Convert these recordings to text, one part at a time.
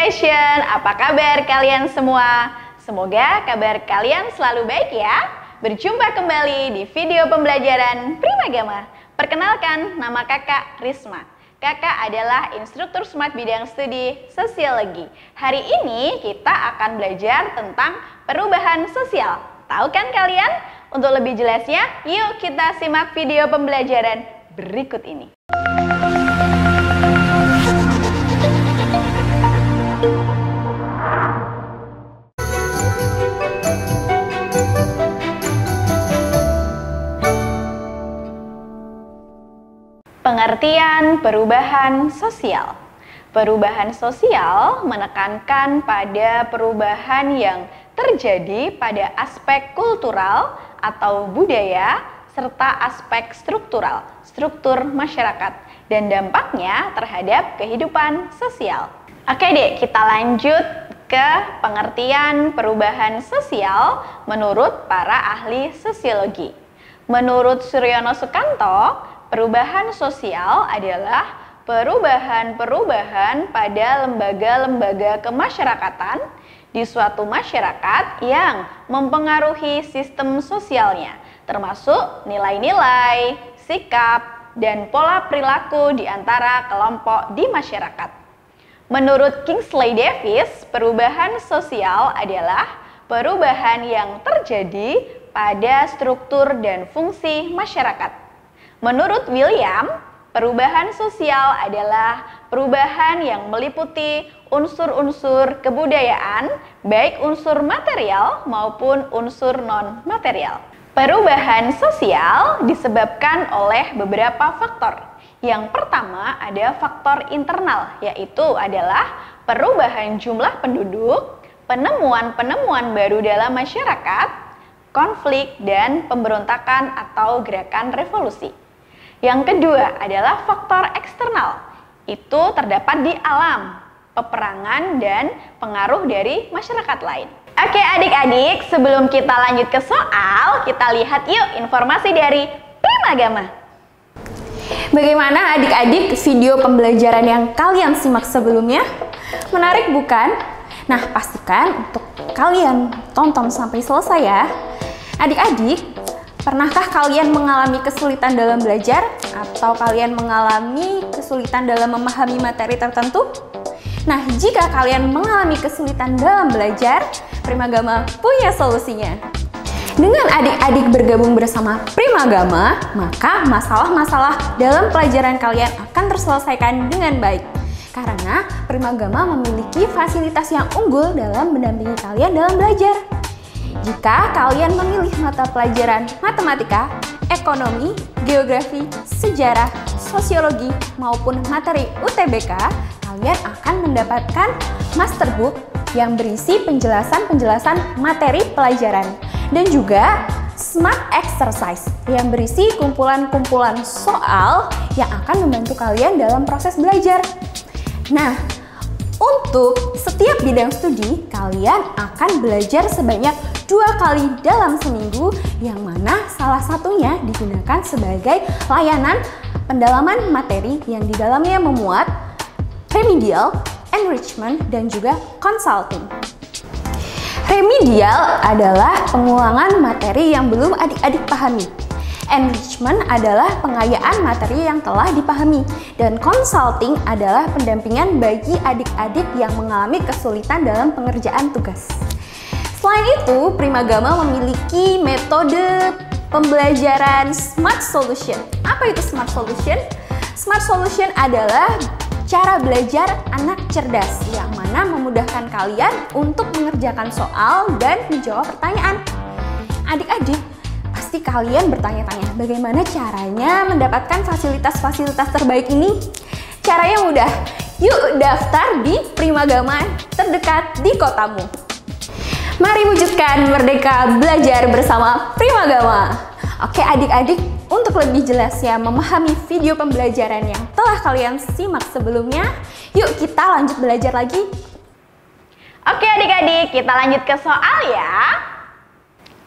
Generation, apa kabar kalian semua? Semoga kabar kalian selalu baik ya. Berjumpa kembali di video pembelajaran Primagama. Perkenalkan, nama kakak Risma. Kakak adalah instruktur Smart bidang studi Sosiologi. Hari ini kita akan belajar tentang perubahan sosial. Tahu kan kalian? Untuk lebih jelasnya, yuk kita simak video pembelajaran berikut ini. Pengertian perubahan sosial. Perubahan sosial menekankan pada perubahan yang terjadi pada aspek kultural atau budaya serta aspek struktural, struktur masyarakat, dan dampaknya terhadap kehidupan sosial. Oke deh, kita lanjut ke pengertian perubahan sosial menurut para ahli sosiologi. Menurut Suryono Sukanto, perubahan sosial adalah perubahan-perubahan pada lembaga-lembaga kemasyarakatan di suatu masyarakat yang mempengaruhi sistem sosialnya, termasuk nilai-nilai, sikap, dan pola perilaku di antara kelompok di masyarakat. Menurut Kingsley Davis, perubahan sosial adalah perubahan yang terjadi pada struktur dan fungsi masyarakat. Menurut William, perubahan sosial adalah perubahan yang meliputi unsur-unsur kebudayaan, baik unsur material maupun unsur non-material. Perubahan sosial disebabkan oleh beberapa faktor. Yang pertama ada faktor internal, yaitu adalah perubahan jumlah penduduk, penemuan-penemuan baru dalam masyarakat, konflik, dan pemberontakan atau gerakan revolusi. Yang kedua adalah faktor eksternal, itu terdapat di alam, peperangan, dan pengaruh dari masyarakat lain. Oke adik-adik, sebelum kita lanjut ke soal, kita lihat yuk informasi dari Primagama. Bagaimana adik-adik video pembelajaran yang kalian simak sebelumnya? Menarik bukan? Nah, pastikan untuk kalian tonton sampai selesai ya. Adik-adik, pernahkah kalian mengalami kesulitan dalam belajar? Atau kalian mengalami kesulitan dalam memahami materi tertentu? Nah, jika kalian mengalami kesulitan dalam belajar, Primagama punya solusinya. Dengan adik-adik bergabung bersama Primagama, maka masalah-masalah dalam pelajaran kalian akan terselesaikan dengan baik. Karena Primagama memiliki fasilitas yang unggul dalam mendampingi kalian dalam belajar. Jika kalian memilih mata pelajaran matematika, ekonomi, geografi, sejarah, sosiologi, maupun materi UTBK, kalian akan mendapatkan masterbook yang berisi penjelasan-penjelasan materi pelajaran dan juga smart exercise yang berisi kumpulan-kumpulan soal yang akan membantu kalian dalam proses belajar. Nah, untuk setiap bidang studi, kalian akan belajar sebanyak 2 kali dalam seminggu, yang mana salah satunya digunakan sebagai layanan pendalaman materi yang di dalamnya memuat remedial, enrichment, dan juga consulting. Remedial adalah pengulangan materi yang belum adik-adik pahami. Enrichment adalah pengayaan materi yang telah dipahami, dan consulting adalah pendampingan bagi adik-adik yang mengalami kesulitan dalam pengerjaan tugas. Selain itu, Primagama memiliki metode pembelajaran Smart Solution. Apa itu Smart Solution? Smart Solution adalah cara belajar anak cerdas yang mana memudahkan kalian untuk mengerjakan soal dan menjawab pertanyaan. Adik-adik, pasti kalian bertanya-tanya bagaimana caranya mendapatkan fasilitas-fasilitas terbaik ini? Caranya mudah, yuk daftar di Primagama terdekat di kotamu. Mari wujudkan merdeka belajar bersama Primagama. Oke adik-adik, untuk lebih jelasnya memahami video pembelajaran yang telah kalian simak sebelumnya, yuk kita lanjut belajar lagi. Oke adik-adik, kita lanjut ke soal ya.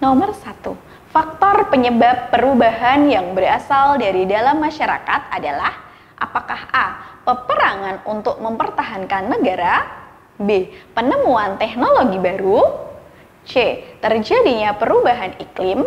Nomor 1. Faktor penyebab perubahan yang berasal dari dalam masyarakat adalah apakah A. Peperangan untuk mempertahankan negara, B. Penemuan teknologi baru. C. Terjadinya perubahan iklim.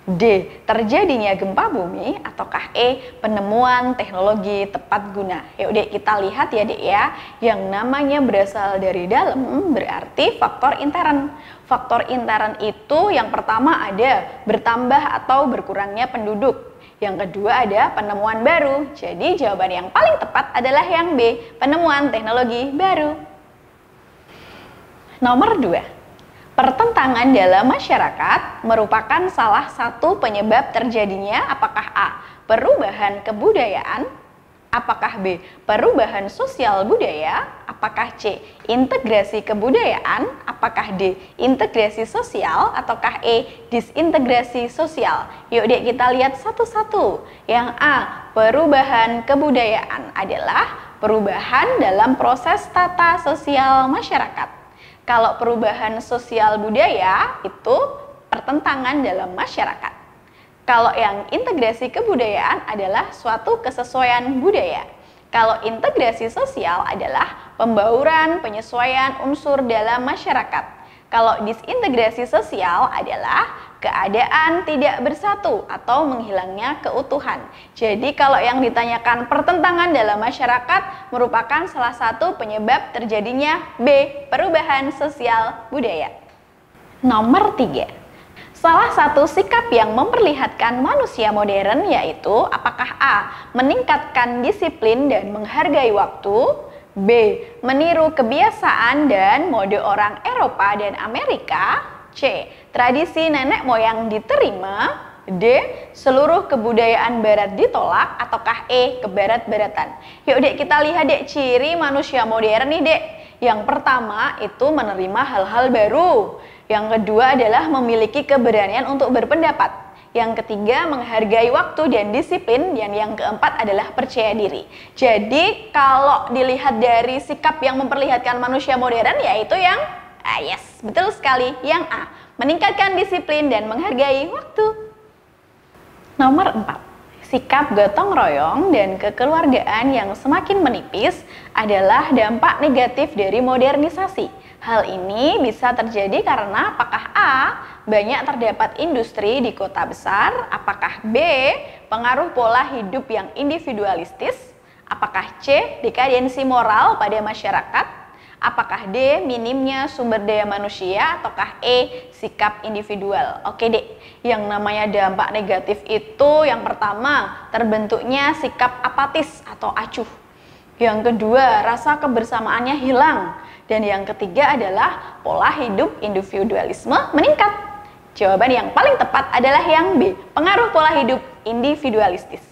D. Terjadinya gempa bumi. Ataukah E. Penemuan teknologi tepat guna. Yuk dek, kita lihat ya dek ya. Yang namanya berasal dari dalam berarti faktor intern. Faktor intern itu yang pertama ada bertambah atau berkurangnya penduduk. Yang kedua ada penemuan baru. Jadi jawaban yang paling tepat adalah yang B. Penemuan teknologi baru. Nomor 2. Pertentangan dalam masyarakat merupakan salah satu penyebab terjadinya apakah A. Perubahan kebudayaan, apakah B. Perubahan sosial budaya, apakah C. Integrasi kebudayaan, apakah D. Integrasi sosial, ataukah E. Disintegrasi sosial. Yuk dek, kita lihat satu-satu. Yang A. Perubahan kebudayaan adalah perubahan dalam proses tata sosial masyarakat. Kalau perubahan sosial budaya itu pertentangan dalam masyarakat. Kalau yang integrasi kebudayaan adalah suatu kesesuaian budaya. Kalau integrasi sosial adalah pembauran, penyesuaian unsur dalam masyarakat. Kalau disintegrasi sosial adalah keadaan tidak bersatu atau menghilangnya keutuhan. Jadi kalau yang ditanyakan pertentangan dalam masyarakat merupakan salah satu penyebab terjadinya B. Perubahan sosial budaya. Nomor 3. Salah satu sikap yang memperlihatkan manusia modern yaitu apakah A. Meningkatkan disiplin dan menghargai waktu, B. Meniru kebiasaan dan mode orang Eropa dan Amerika, C. Tradisi nenek moyang diterima, D. Seluruh kebudayaan barat ditolak, ataukah E. Kebarat-baratan. Yuk dek, kita lihat dek ciri manusia modern nih dek. Yang pertama itu menerima hal-hal baru. Yang kedua adalah memiliki keberanian untuk berpendapat. Yang ketiga menghargai waktu dan disiplin, dan yang keempat adalah percaya diri. Jadi kalau dilihat dari sikap yang memperlihatkan manusia modern yaitu yang yes, betul sekali, yang A. Meningkatkan disiplin dan menghargai waktu. Nomor 4. Sikap gotong royong dan kekeluargaan yang semakin menipis adalah dampak negatif dari modernisasi. Hal ini bisa terjadi karena apakah A. Banyak terdapat industri di kota besar, apakah B. Pengaruh pola hidup yang individualistis, apakah C. Dekadensi moral pada masyarakat, apakah D. Minimnya sumber daya manusia, ataukah E. Sikap individual. Oke dek, yang namanya dampak negatif itu yang pertama terbentuknya sikap apatis atau acuh. Yang kedua rasa kebersamaannya hilang. Dan yang ketiga adalah pola hidup individualisme meningkat. Jawaban yang paling tepat adalah yang B. Pengaruh pola hidup individualistis.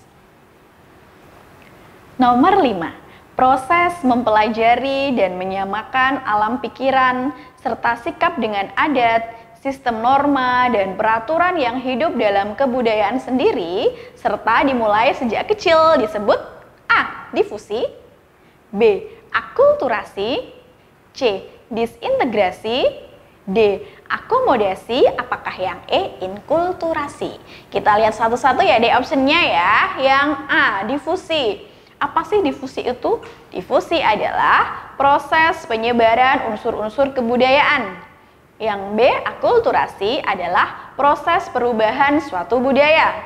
Nomor 5. Proses mempelajari dan menyamakan alam pikiran serta sikap dengan adat, sistem norma, dan peraturan yang hidup dalam kebudayaan sendiri serta dimulai sejak kecil disebut A. Difusi, B. Akulturasi, C. Disintegrasi, D. Akomodasi, apakah yang E. Inkulturasi. Kita lihat satu-satu ya deh optionnya ya. Yang A. Difusi. Apa sih difusi itu? Difusi adalah proses penyebaran unsur-unsur kebudayaan. Yang B. Akulturasi adalah proses perubahan suatu budaya.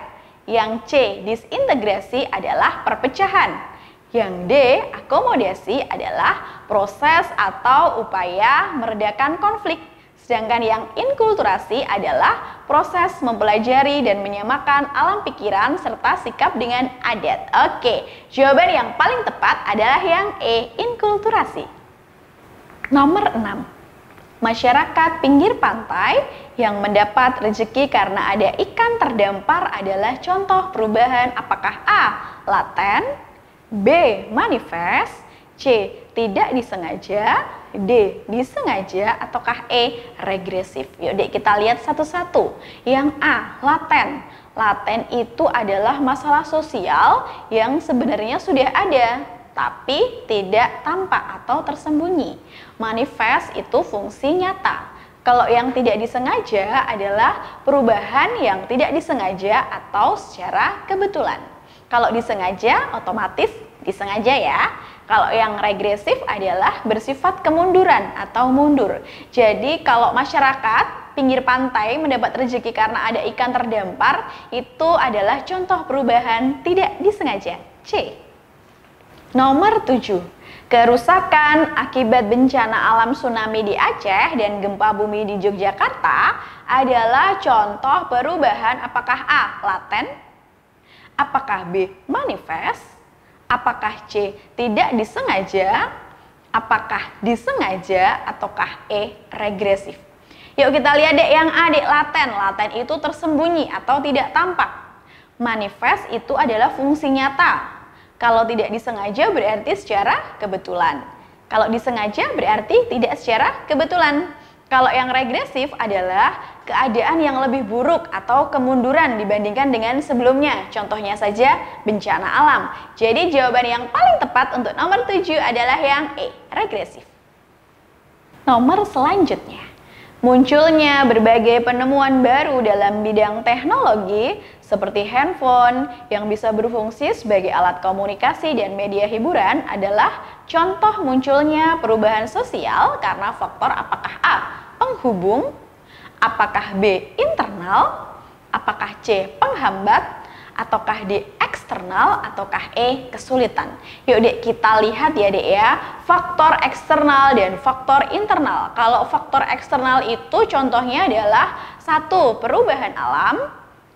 Yang C. Disintegrasi adalah perpecahan. Yang D. Akomodasi adalah proses atau upaya meredakan konflik. Sedangkan yang inkulturasi adalah proses mempelajari dan menyamakan alam pikiran serta sikap dengan adat. Oke, jawaban yang paling tepat adalah yang E. Inkulturasi. Nomor 6. Masyarakat pinggir pantai yang mendapat rezeki karena ada ikan terdampar adalah contoh perubahan apakah A. Laten, B. Manifest, C. Tidak disengaja, D. Disengaja, ataukah E. Regresif. Yuk dek, kita lihat satu-satu. Yang A. Laten. Laten itu adalah masalah sosial yang sebenarnya sudah ada, tapi tidak tampak atau tersembunyi. Manifest itu fungsi nyata. Kalau yang tidak disengaja adalah perubahan yang tidak disengaja atau secara kebetulan. Kalau disengaja, otomatis disengaja ya. Kalau yang regresif adalah bersifat kemunduran atau mundur. Jadi kalau masyarakat pinggir pantai mendapat rezeki karena ada ikan terdampar, itu adalah contoh perubahan tidak disengaja. C. Nomor 7. Kerusakan akibat bencana alam tsunami di Aceh dan gempa bumi di Yogyakarta adalah contoh perubahan apakah A. laten, apakah B. manifest, apakah C. tidak disengaja, apakah disengaja, ataukah E. regresif. Yuk kita lihat dek yang A dek, laten. Laten itu tersembunyi atau tidak tampak. Manifest itu adalah fungsi nyata. Kalau tidak disengaja berarti secara kebetulan. Kalau disengaja berarti tidak secara kebetulan. Kalau yang regresif adalah keadaan yang lebih buruk atau kemunduran dibandingkan dengan sebelumnya. Contohnya saja bencana alam. Jadi jawaban yang paling tepat untuk nomor 7 adalah yang E, regresif. Nomor selanjutnya, munculnya berbagai penemuan baru dalam bidang teknologi seperti handphone yang bisa berfungsi sebagai alat komunikasi dan media hiburan adalah contoh munculnya perubahan sosial karena faktor apakah A. penghubung, apakah B. internal, apakah C. penghambat, ataukah D. eksternal, ataukah E. kesulitan. Yuk dek kita lihat ya dek ya, faktor eksternal dan faktor internal. Kalau faktor eksternal itu contohnya adalah 1. perubahan alam,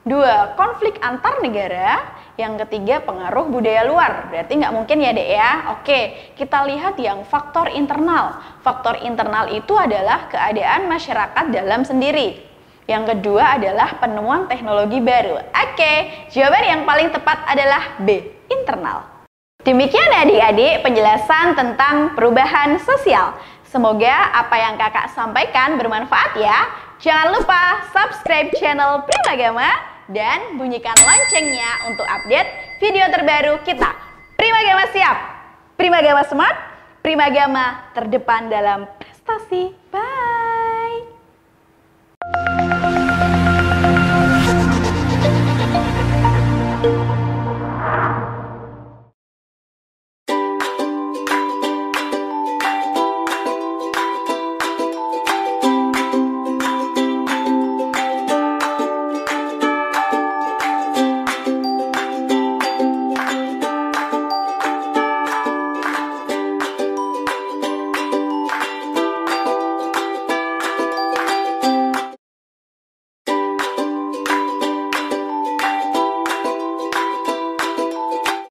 2. konflik antar negara, yang ketiga pengaruh budaya luar. Berarti nggak mungkin ya dek ya. Oke, kita lihat yang faktor internal. Faktor internal itu adalah keadaan masyarakat dalam sendiri. Yang kedua adalah penemuan teknologi baru. Oke, jawaban yang paling tepat adalah B, internal. Demikian adik-adik penjelasan tentang perubahan sosial. Semoga apa yang kakak sampaikan bermanfaat ya. Jangan lupa subscribe channel Primagama dan bunyikan loncengnya untuk update video terbaru kita. Primagama siap, Primagama smart, Primagama terdepan dalam prestasi. Bye!